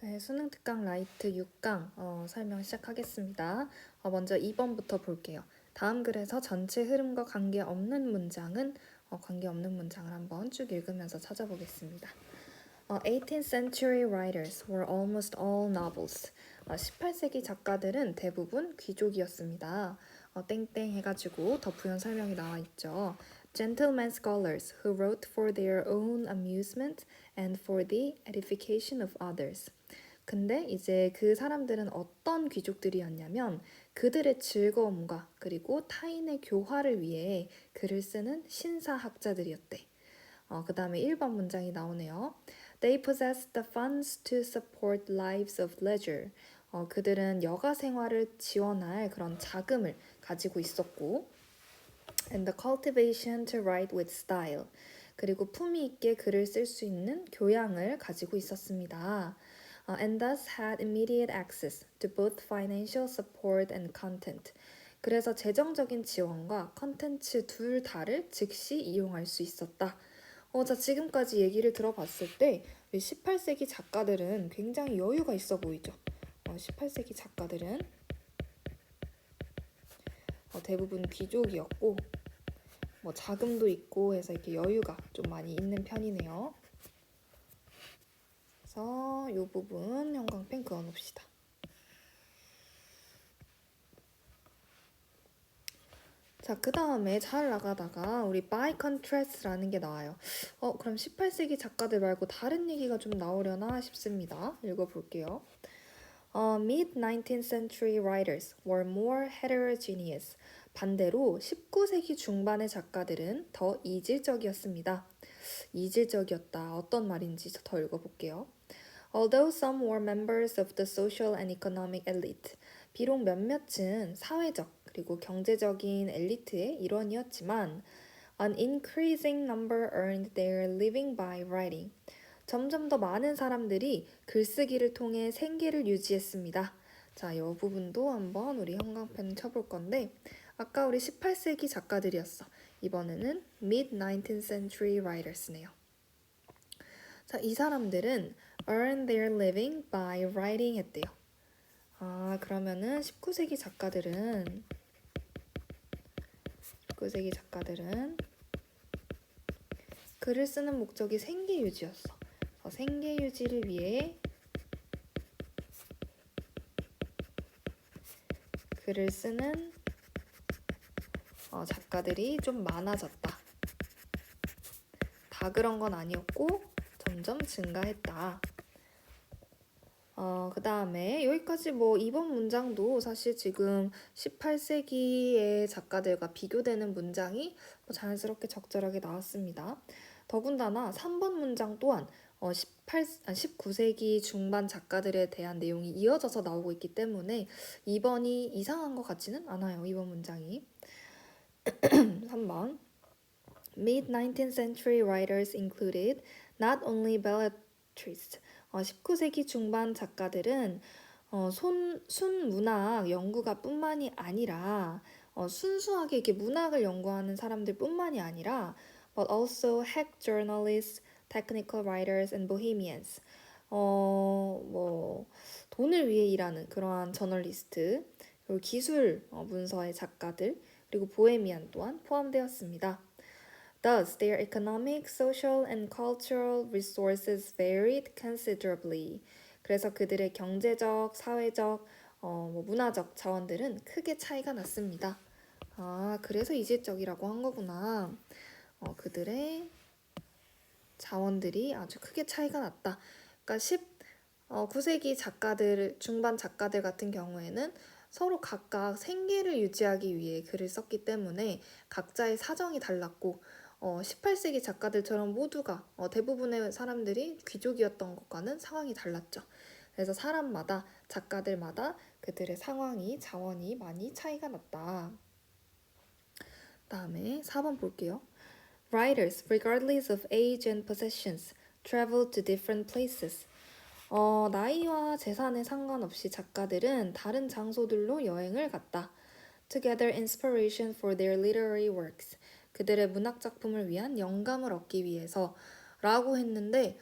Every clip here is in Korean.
네, 수능 특강 라이트 6강 설명 시작하겠습니다. 먼저 2번부터 볼게요. 다음 글에서 전체 흐름과 관계없는 문장은 관계없는 문장을 한번 쭉 읽으면서 찾아보겠습니다. 18th century writers were almost all nobles. 18세기 작가들은 대부분 귀족이었습니다. 땡땡 해가지고 덧부연 설명이 나와 있죠. Gentlemen scholars who wrote for their own amusement and for the edification of others. 근데 이제 그 사람들은 어떤 귀족들이었냐면 그들의 즐거움과 그리고 타인의 교화를 위해 글을 쓰는 신사학자들이었대. 그 다음에 1번 문장이 나오네요. They possessed the funds to support lives of leisure. 그들은 여가 생활을 지원할 그런 자금을 가지고 있었고 and the cultivation to write with style. 그리고 품위 있게 글을 쓸 수 있는 교양을 가지고 있었습니다. And thus had immediate access to both financial support and content. 그래서 재정적인 지원과 컨텐츠 둘 다를 즉시 이용할 수 있었다. 자, 지금까지 얘기를 들어봤을 때 18세기 작가들은 굉장히 여유가 있어 보이죠. 18세기 작가들은 대부분 귀족이었고 뭐 자금도 있고 해서 이렇게 여유가 좀 많이 있는 편이네요. 그래서 이 부분 형광펜 그어놓읍시다. 자, 그 다음에 잘 나가다가 우리 by contrast라는 게 나와요. 그럼 18세기 작가들 말고 다른 얘기가 좀 나오려나 싶습니다. 읽어볼게요. Mid-19th century writers were more heterogeneous. 반대로 19세기 중반의 작가들은 더 이질적이었습니다. 이질적이었다. 어떤 말인지 더 읽어볼게요. Although some were members of the social and economic elite. 비록 몇몇은 사회적 그리고 경제적인 엘리트의 일원이었지만 an increasing number earned their living by writing. 점점 더 많은 사람들이 글쓰기를 통해 생계를 유지했습니다. 자, 이 부분도 한번 우리 형광펜 쳐볼 건데 아까 우리 18세기 작가들이었어. 이번에는 mid-19th century writers네요. 자, 이 사람들은 earn their living by writing 했대요. 그러면은 19세기 작가들은 글을 쓰는 목적이 생계 유지였어. 생계 유지를 위해 글을 쓰는 작가들이 좀 많아졌다. 다 그런 건 아니었고 점점 증가했다. 그 다음에 여기까지 뭐 이번 문장도 사실 지금 18세기의 작가들과 비교되는 문장이 자연스럽게 적절하게 나왔습니다. 더군다나 3번 문장 또한 19세기 중반 작가들에 대한 내용이 이어져서 나오고 있기 때문에 2번이 이상한 것 같지는 않아요. 2번 문장이. 3번 Mid-19th century writers included not only belletrists 19세기 중반 작가들은 순문학 연구가 뿐만이 아니라 순수하게 이렇게 문학을 연구하는 사람들 뿐만이 아니라 but also hack journalists, technical writers and bohemians 뭐 돈을 위해 일하는 그러한 저널리스트 그리고 기술 문서의 작가들 그리고 보헤미안 또한 포함되었습니다. Thus, their economic, social, and cultural resources varied considerably. 그래서 그들의 경제적, 사회적, 문화적 자원들은 크게 차이가 났습니다. 그래서 이질적이라고 한 거구나. 그들의 자원들이 아주 크게 차이가 났다. 그러니까 19세기 작가들, 중반 작가들 같은 경우에는 서로 각각 생계를 유지하기 위해 글을 썼기 때문에 각자의 사정이 달랐고 18세기 작가들처럼 모두가 대부분의 사람들이 귀족이었던 것과는 상황이 달랐죠. 그래서 사람마다 작가들마다 그들의 상황이 자원이 많이 차이가 났다. 다음에 4번 볼게요. Writers, regardless of age and possessions, traveled to different places. 나이와 재산에 상관없이 작가들은 다른 장소들로 여행을 갔다. To gather inspiration for their literary works. 그들의 문학 작품을 위한 영감을 얻기 위해서 라고 했는데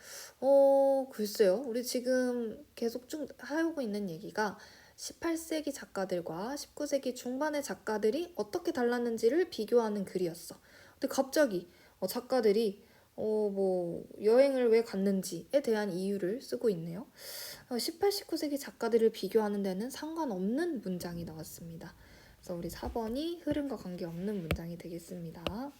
글쎄요. 우리 지금 계속 쭉 하고 있는 얘기가 18세기 작가들과 19세기 중반의 작가들이 어떻게 달랐는지를 비교하는 글이었어. 근데 갑자기 작가들이 뭐 여행을 왜 갔는지에 대한 이유를 쓰고 있네요. 18, 19세기 작가들을 비교하는 데는 상관없는 문장이 나왔습니다. 그래서 우리 4번이 흐름과 관계없는 문장이 되겠습니다.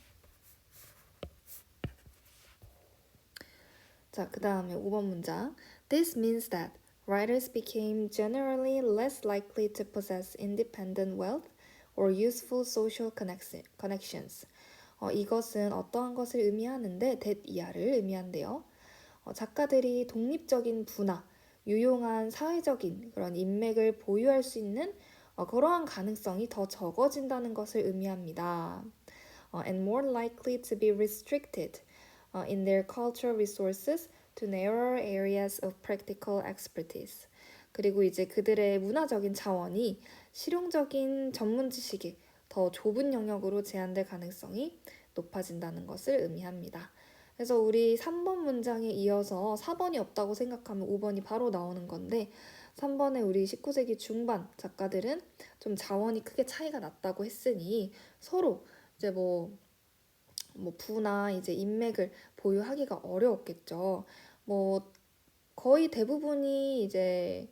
자, 그 다음에 5번 문장. This means that writers became generally less likely to possess independent wealth or useful social connections. 이것은 어떠한 것을 의미하는데 that 이하를 의미한대요. 작가들이 독립적인 부나 유용한 사회적인 그런 인맥을 보유할 수 있는 그러한 가능성이 더 적어진다는 것을 의미합니다. And more likely to be restricted in their cultural resources to narrower areas of practical expertise. 그리고 이제 그들의 문화적인 자원이 실용적인 전문 지식에 더 좁은 영역으로 제한될 가능성이 높아진다는 것을 의미합니다. 그래서 우리 3번 문장에 이어서 4번이 없다고 생각하면 5번이 바로 나오는 건데 3번에 우리 19세기 중반 작가들은 좀 자원이 크게 차이가 났다고 했으니 서로 이제 뭐 부나 이제 인맥을 보유하기가 어려웠겠죠. 뭐 거의 대부분이 이제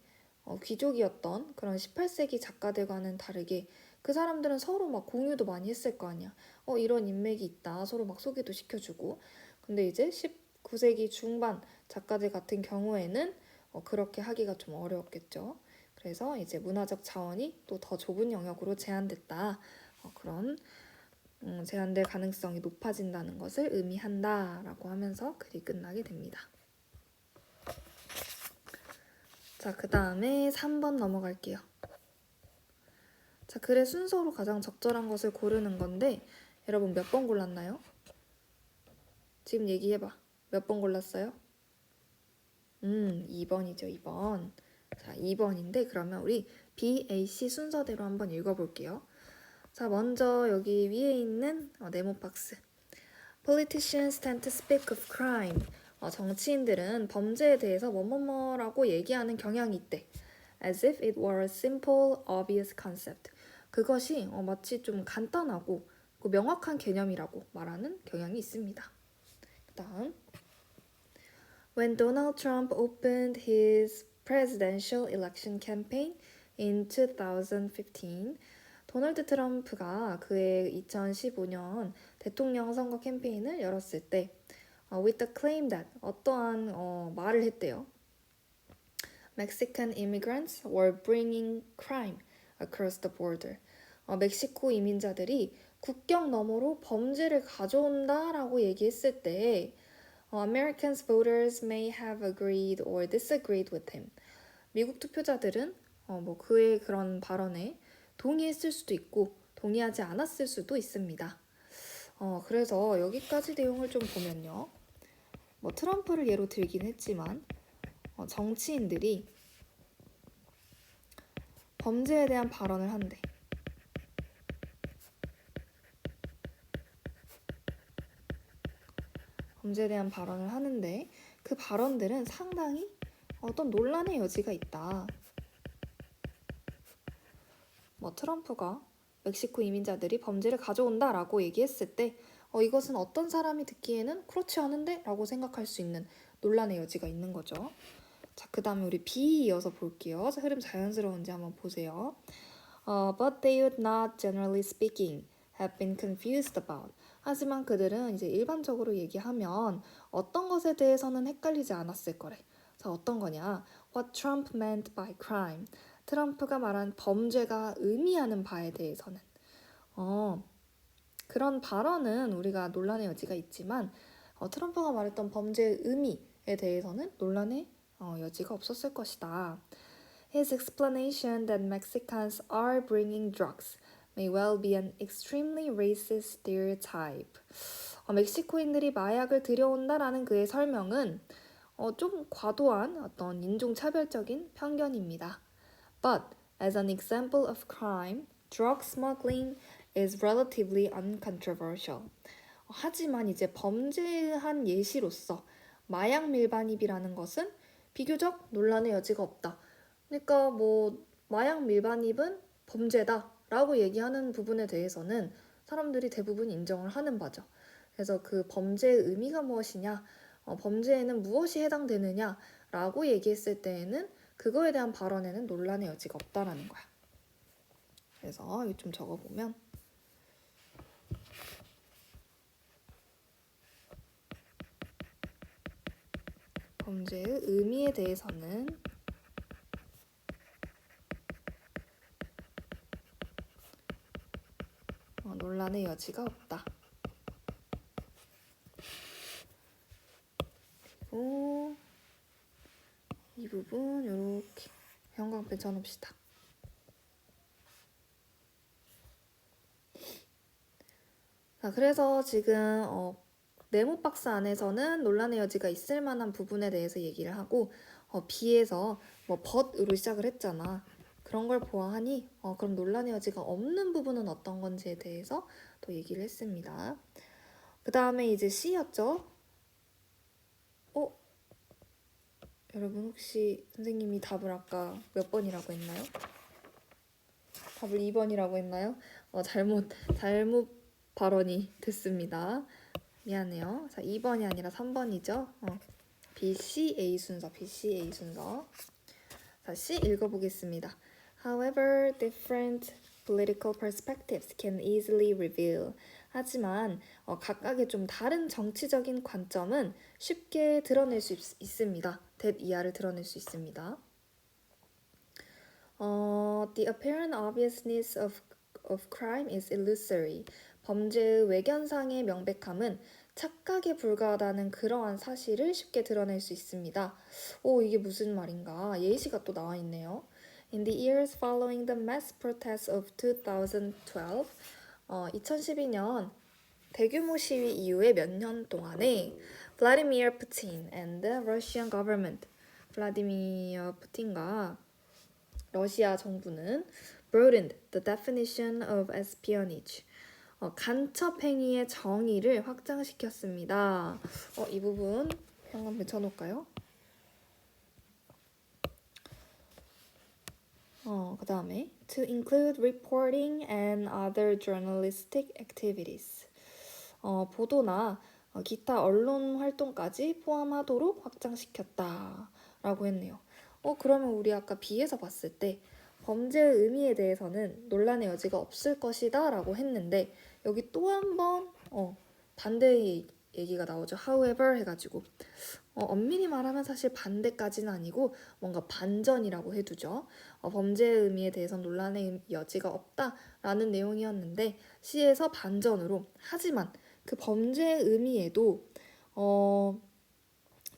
귀족이었던 그런 18세기 작가들과는 다르게 그 사람들은 서로 막 공유도 많이 했을 거 아니야. 이런 인맥이 있다. 서로 막 소개도 시켜주고. 근데 이제 19세기 중반 작가들 같은 경우에는 그렇게 하기가 좀 어려웠겠죠. 그래서 이제 문화적 자원이 또 더 좁은 영역으로 제한됐다. 그런 제한될 가능성이 높아진다는 것을 의미한다라고 하면서 글이 끝나게 됩니다. 자, 그 다음에 3번 넘어갈게요. 자, 글의 순서로 가장 적절한 것을 고르는 건데 여러분 몇 번 골랐나요? 지금 얘기해봐. 몇 번 골랐어요? 2번이죠, 2번. 자, 2번인데 그러면 우리 B, A, C 순서대로 한번 읽어볼게요. 자, 먼저 여기 위에 있는 네모 박스. Politicians tend to speak of crime. 정치인들은 범죄에 대해서 뭐뭐뭐라고 얘기하는 경향이 있대. As if it were a simple, obvious concept. 그것이 마치 좀 간단하고 명확한 개념이라고 말하는 경향이 있습니다. 그 다음 When Donald Trump opened his presidential election campaign in 2015, 도널드 트럼프가 그의 2015년 대통령 선거 캠페인을 열었을 때 with the claim that 어떠한 말을 했대요. Mexican immigrants were bringing crime across the border. 멕시코 이민자들이 국경 너머로 범죄를 가져온다라고 얘기했을 때 American voters may have agreed or disagreed with him. 미국 투표자들은 뭐 그의 그런 발언에 동의했을 수도 있고 동의하지 않았을 수도 있습니다. 그래서 여기까지 내용을 좀 보면요. 뭐 트럼프를 예로 들긴 했지만 정치인들이 범죄에 대한 발언을 한대. 범죄에 대한 발언을 하는데 그 발언들은 상당히 어떤 논란의 여지가 있다. 뭐 트럼프가 멕시코 이민자들이 범죄를 가져온다라고 얘기했을 때 이것은 어떤 사람이 듣기에는 그렇지 않은데? 라고 생각할 수 있는 논란의 여지가 있는 거죠. 자, 그 다음에 우리 B 이어서 볼게요. 흐름 자연스러운지 한번 보세요. But they would not, generally speaking, have been confused about. 하지만 그들은 이제 일반적으로 얘기하면 어떤 것에 대해서는 헷갈리지 않았을 거래. 자, 어떤 거냐? What Trump meant by crime. 트럼프가 말한 범죄가 의미하는 바에 대해서는 그런 발언은 우리가 논란의 여지가 있지만 트럼프가 말했던 범죄의 의미에 대해서는 논란의 여지가 없었을 것이다. His explanation that Mexicans are bringing drugs may well be an extremely racist stereotype. 멕시코인들이 마약을 들여온다라는 그의 설명은 좀 과도한 어떤 인종차별적인 편견입니다. But as an example of crime, drug smuggling is relatively uncontroversial. 하지만 이제 범죄한 예시로서 마약 밀반입이라는 것은 비교적 논란의 여지가 없다. 그러니까 뭐 마약 밀반입은 범죄다라고 얘기하는 부분에 대해서는 사람들이 대부분 인정을 하는 바죠. 그래서 그 범죄의 의미가 무엇이냐, 범죄에는 무엇이 해당되느냐라고 얘기했을 때에는 그거에 대한 발언에는 논란의 여지가 없다라는 거야. 그래서 이거 좀 적어보면 범죄의 의미에 대해서는 논란의 여지가 없다. 그리고 이 부분 이렇게 형광펜 쳐놓읍시다. 자, 그래서 지금 네모 박스 안에서는 논란의 여지가 있을 만한 부분에 대해서 얘기를 하고 B에서 뭐 but으로 시작을 했잖아. 그런 걸 보아하니 그럼 논란의 여지가 없는 부분은 어떤 건지에 대해서 또 얘기를 했습니다. 그 다음에 이제 C였죠. 여러분 혹시 선생님이 답을 아까 몇 번이라고 했나요? 답을 2번이라고 했나요? 잘못 발언이 됐습니다. 미안해요. 자, 2번이 아니라 3번이죠. B, C, A 순서, B, C, A 순서. 자, C 읽어보겠습니다. However, different political perspectives can easily reveal. 하지만 각각의 좀 다른 정치적인 관점은 쉽게 드러낼 수 있습니다. that 이하를 드러낼 수 있습니다. The apparent obviousness of crime is illusory. 범죄의 외견상의 명백함은 착각에 불과하다는 그러한 사실을 쉽게 드러낼 수 있습니다. 이게 무슨 말인가? 예시가 또 나와 있네요. In the years following the mass protests of 2012, 2012년 대규모 시위 이후에 몇 년 동안에 Vladimir Putin and the Russian government, 블라디미르 푸틴과 러시아 정부는 broadened the definition of espionage. 간첩 행위의 정의를 확장시켰습니다. 이 부분 한번 붙여놓을까요? 그 다음에 to include reporting and other journalistic activities. 보도나 기타 언론 활동까지 포함하도록 확장시켰다라고 했네요. 그러면 우리 아까 B에서 봤을 때 범죄의 의미에 대해서는 논란의 여지가 없을 것이다 라고 했는데 여기 또 한 번 반대의 얘기가 나오죠. however 해가지고 엄밀히 말하면 사실 반대까지는 아니고 뭔가 반전이라고 해두죠. 범죄의 의미에 대해서는 논란의 여지가 없다라는 내용이었는데 C에서 반전으로 하지만 그 범죄의 의미에도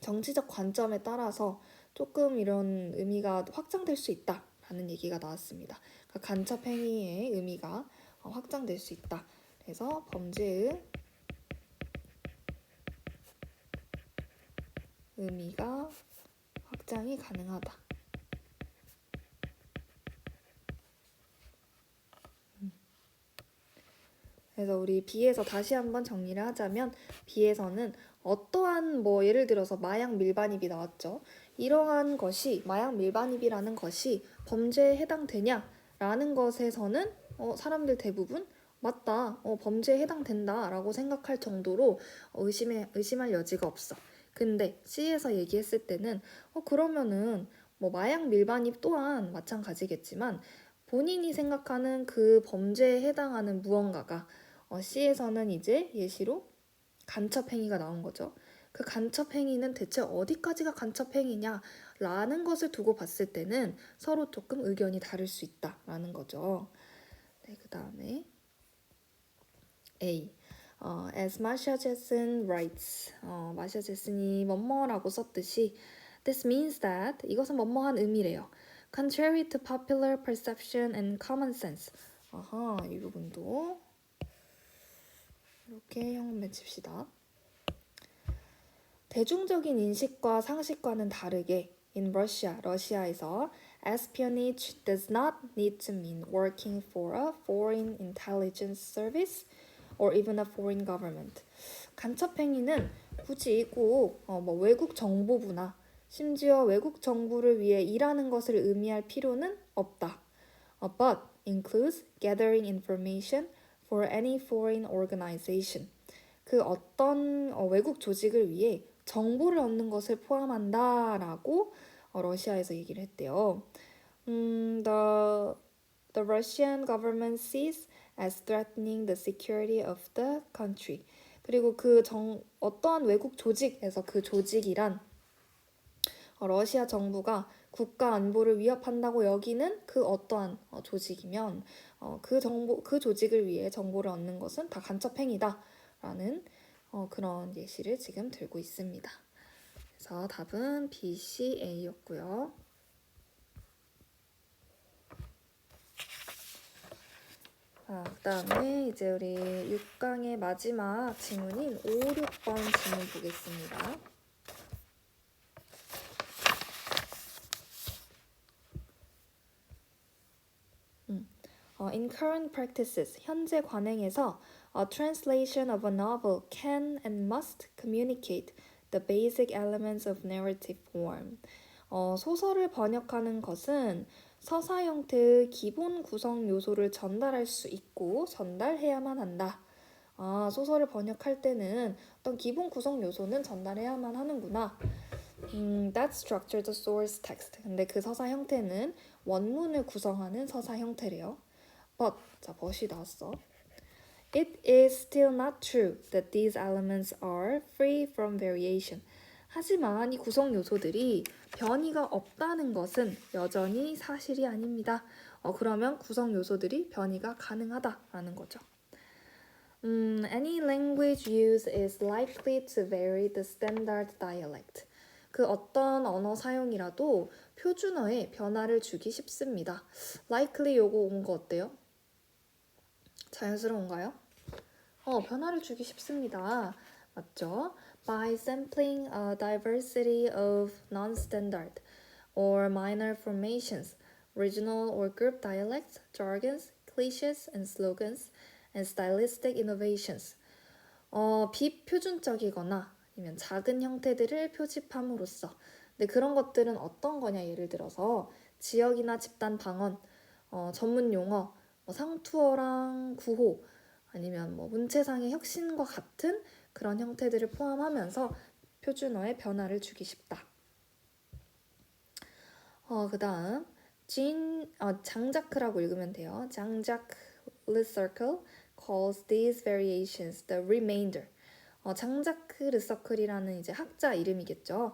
정치적 관점에 따라서 조금 이런 의미가 확장될 수 있다라는 얘기가 나왔습니다. 그러니까 간첩 행위의 의미가 확장될 수 있다. 그래서 범죄의 의미가 확장이 가능하다. 그래서 우리 B에서 다시 한번 정리를 하자면 B에서는 어떠한 예를 들어서 마약 밀반입이 나왔죠. 이러한 것이 마약 밀반입이라는 것이 범죄에 해당되냐라는 것에서는 사람들 대부분 맞다, 범죄에 해당된다라고 생각할 정도로 의심할 여지가 없어. 근데 C에서 얘기했을 때는 그러면은 마약 밀반입 또한 마찬가지겠지만 본인이 생각하는 그 범죄에 해당하는 무언가가 C에서는 이제 예시로 간첩 행위가 나온 거죠. 그 간첩 행위는 대체 어디까지가 간첩 행위냐라는 것을 두고 봤을 때는 서로 조금 의견이 다를 수 있다라는 거죠. 네, 그 다음에 A. As Marcia Jessen writes, 마샤 제슨이 뭐뭐라고 썼듯이 This means that 이것은 뭐뭐한 의미래요. Contrary to popular perception and common sense. 이 부분도 이렇게 형 맺힙시다. 대중적인 인식과 상식과는 다르게 in Russia, 러시아에서 espionage does not need to mean working for a foreign intelligence service or even a foreign government. 간첩 행위는 굳이 꼭 뭐 외국 정보부나 심지어 외국 정부를 위해 일하는 것을 의미할 필요는 없다. But includes gathering information for any foreign organization. 그 어떤 외국 조직을 위해 정보를 얻는 것을 포함한다라고 러시아에서 얘기를 했대요. The Russian government sees as threatening the security of the country. 그리고 어떠한 외국 조직에서 그 조직이란 러시아 정부가 국가 안보를 위협한다고 여기는 그 어떠한 조직이면 그 조직을 위해 정보를 얻는 것은 다 간첩 행위다라는 그런 예시를 지금 들고 있습니다. 그래서 답은 B, C, A였고요. 그다음에 이제 우리 6강의 마지막 지문인 5, 6번 지문 보겠습니다. In current practices, 현재 관행에서 a translation of a novel can and must communicate the basic elements of narrative form. 소설을 번역하는 것은 서사 형태의 기본 구성 요소를 전달할 수 있고 전달해야만 한다. 소설을 번역할 때는 어떤 기본 구성 요소는 전달해야만 하는구나. That structure the source text. 근데 그 서사 형태는 원문을 구성하는 서사 형태래요. but이 나왔어. It is still not true that these elements are free from variation. 하지만 이 구성 요소들이 변이가 없다는 것은 여전히 사실이 아닙니다. 그러면 구성 요소들이 변이가 가능하다라는 거죠. Any language use is likely to vary the standard dialect. 그 어떤 언어 사용이라도 표준어에 변화를 주기 쉽습니다. likely 요거 온 거 어때요? 자연스러운가요? 변화를 주기 쉽습니다. 맞죠? By sampling a diversity of non-standard or minor formations, regional or group dialects, jargons, cliches, and slogans, and stylistic innovations. 비표준적이거나 아니면 작은 형태들을 표집함으로써. 근데 그런 것들은 어떤 거냐? 예를 들어서 지역이나 집단 방언, 전문 용어, 상투어랑 구호, 아니면 문체상의 혁신과 같은 그런 형태들을 포함하면서 표준어에 변화를 주기 쉽다. 그 다음 장자크라고 읽으면 돼요. 장자크 르서클 calls these variations the remainder. 장자크 르서클이라는 이제 학자 이름이겠죠.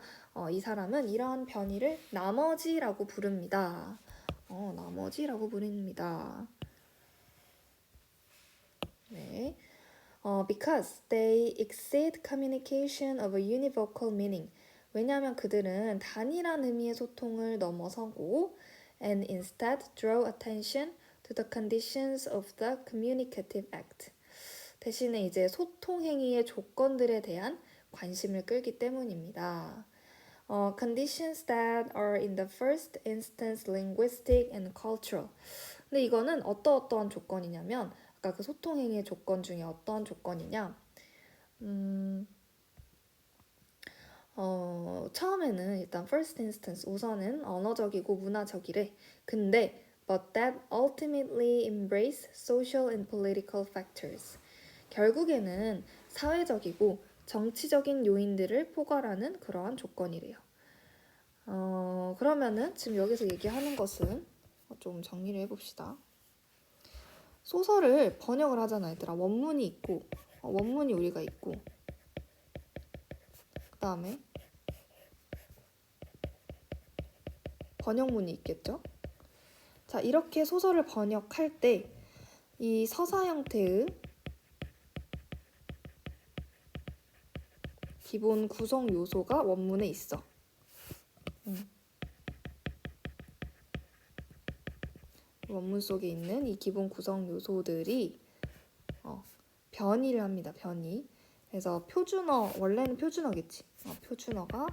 이 사람은 이러한 변이를 나머지라고 부릅니다. 나머지라고 부릅니다. 네. Because they exceed communication of a univocal meaning. 왜냐하면 그들은 단일한 의미의 소통을 넘어서고 and instead draw attention to the conditions of the communicative act. 대신에 이제 소통 행위의 조건들에 대한 관심을 끌기 때문입니다. Conditions that are in the first instance linguistic and cultural. 근데 이거는 어떠한 조건이냐면 아까 그 소통 행위의 조건 중에 어떤 조건이냐? 처음에는 일단 first instance 우선은 언어적이고 문화적이래. 근데 but that ultimately embrace social and political factors. 결국에는 사회적이고 정치적인 요인들을 포괄하는 그러한 조건이래요. 그러면은 지금 여기서 얘기하는 것은 좀 정리를 해봅시다. 소설을 번역을 하잖아, 얘들아. 원문이 있고, 원문이 우리가 있고, 그 다음에 번역문이 있겠죠? 자, 이렇게 소설을 번역할 때 이 서사 형태의 기본 구성 요소가 원문에 있어. 원문 속에 있는 이 기본 구성 요소들이 변이를 합니다. 변이. 그래서 표준어, 원래는 표준어겠지. 표준어가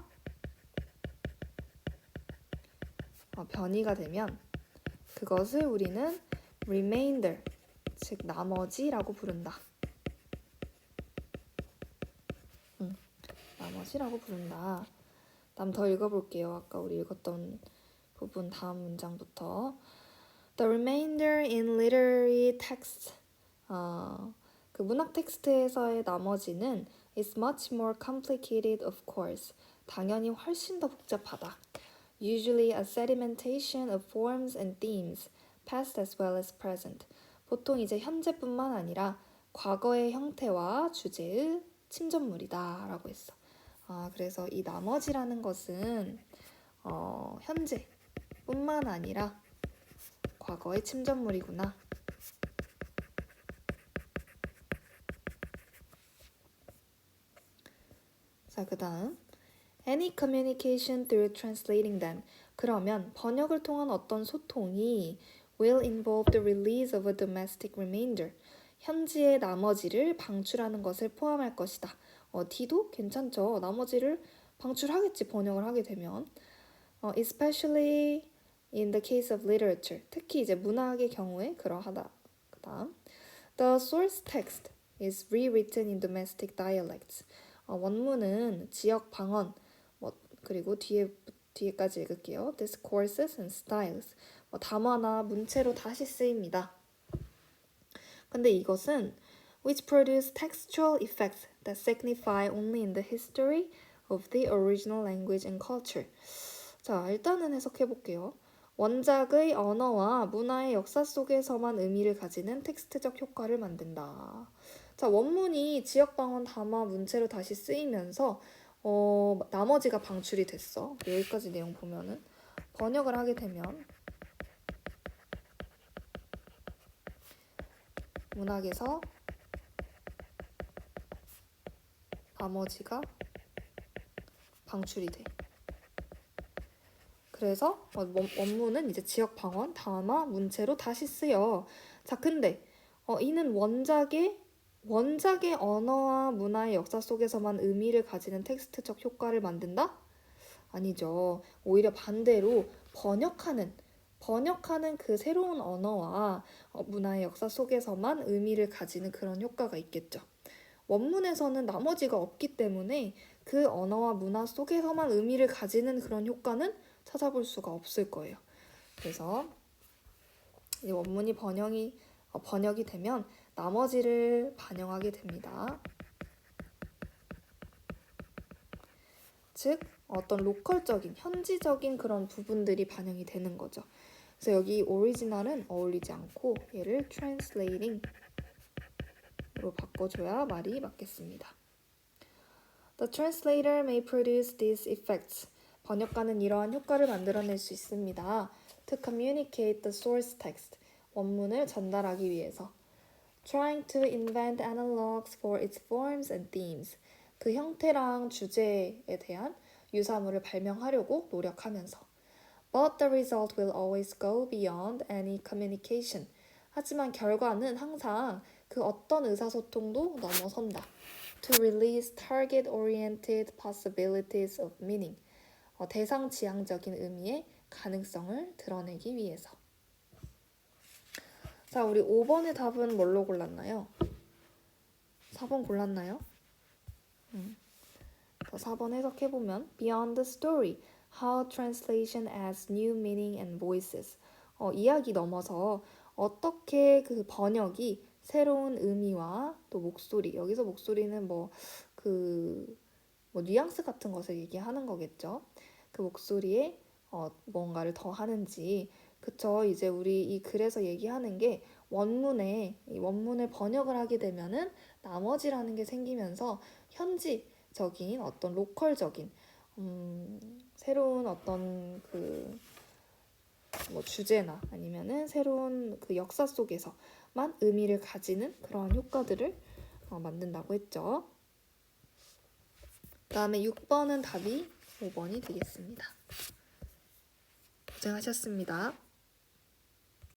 변이가 되면 그것을 우리는 remainder, 즉 나머지라고 부른다. 맛이라고 부른다. 다음 더 읽어볼게요. 아까 우리 읽었던 부분 다음 문장부터. The remainder in literary text. 그 문학 텍스트에서의 나머지는 is much more complicated, of course. 당연히 훨씬 더 복잡하다. Usually a sedimentation of forms and themes, past as well as present. 보통 이제 현재뿐만 아니라 과거의 형태와 주제의 침전물이다 라고 했어. 그래서 이 나머지라는 것은 현재뿐만 아니라 과거의 침전물이구나. 자, 그 다음 Any communication through translating them. 그러면 번역을 통한 어떤 소통이 will involve the release of a domestic remainder. 현지의 나머지를 방출하는 것을 포함할 것이다. D도 괜찮죠. 나머지를 방출하겠지, 번역을 하게 되면. Especially in the case of literature. 특히 이제 문학의 경우에 그러하다. 그 다음 The source text is rewritten in domestic dialects. 원문은 지역 방언, 그리고 뒤에까지 읽을게요. Discourses and styles. 담화나 문체로 다시 쓰입니다. 근데 이것은 which produce textual effects that signify only in the history of the original language and culture. 자, 일단은 해석해 볼게요. 원작의 언어와 문화의 역사 속에서만 의미를 가지는 텍스트적 효과를 만든다. 자, 원문이 지역 방언, 담화, 문체로 다시 쓰이면서 나머지가 방출이 됐어. 여기까지 내용 보면은 번역을 하게 되면 문학에서 나머지가 방출이 돼. 그래서 원문은 이제 지역 방언, 담화, 문체로 다시 쓰여. 자, 근데 이는 원작의 언어와 문화의 역사 속에서만 의미를 가지는 텍스트적 효과를 만든다? 아니죠. 오히려 반대로 번역하는 그 새로운 언어와 문화의 역사 속에서만 의미를 가지는 그런 효과가 있겠죠. 원문에서는 나머지가 없기 때문에 그 언어와 문화 속에서만 의미를 가지는 그런 효과는 찾아볼 수가 없을 거예요. 그래서 이 원문이 번역이 되면 나머지를 반영하게 됩니다. 즉 어떤 로컬적인, 현지적인 그런 부분들이 반영이 되는 거죠. 그래서 여기 오리지널은 어울리지 않고 얘를 translating으로 바꿔줘야 말이 맞겠습니다. The translator may produce these effects. 번역가는 이러한 효과를 만들어낼 수 있습니다. To communicate the source text. 원문을 전달하기 위해서. Trying to invent analogues for its forms and themes. 그 형태랑 주제에 대한 유사물을 발명하려고 노력하면서. But the result will always go beyond any communication. 하지만 결과는 항상 그 어떤 의사소통도 넘어선다. To release target-oriented possibilities of meaning. 대상 지향적인 의미의 가능성을 드러내기 위해서. 자, 우리 5번의 답은 뭘로 골랐나요? 4번 골랐나요? 4번 해석해보면 Beyond the story, how translation adds new meaning and voices. 이야기 넘어서 어떻게 그 번역이 새로운 의미와 또 목소리, 여기서 목소리는 뉘앙스 같은 것을 얘기하는 거겠죠. 그 목소리에 뭔가를 더 하는지. 그쵸. 이제 우리 이 글에서 얘기하는 게 원문을 번역을 하게 되면은 나머지라는 게 생기면서 현지적인 어떤 로컬적인 새로운 어떤 주제나 아니면은 새로운 그 역사 속에서만 의미를 가지는 그러한 효과들을 만든다고 했죠. 그 다음에 6번은 답이 5번이 되겠습니다. 고생하셨습니다.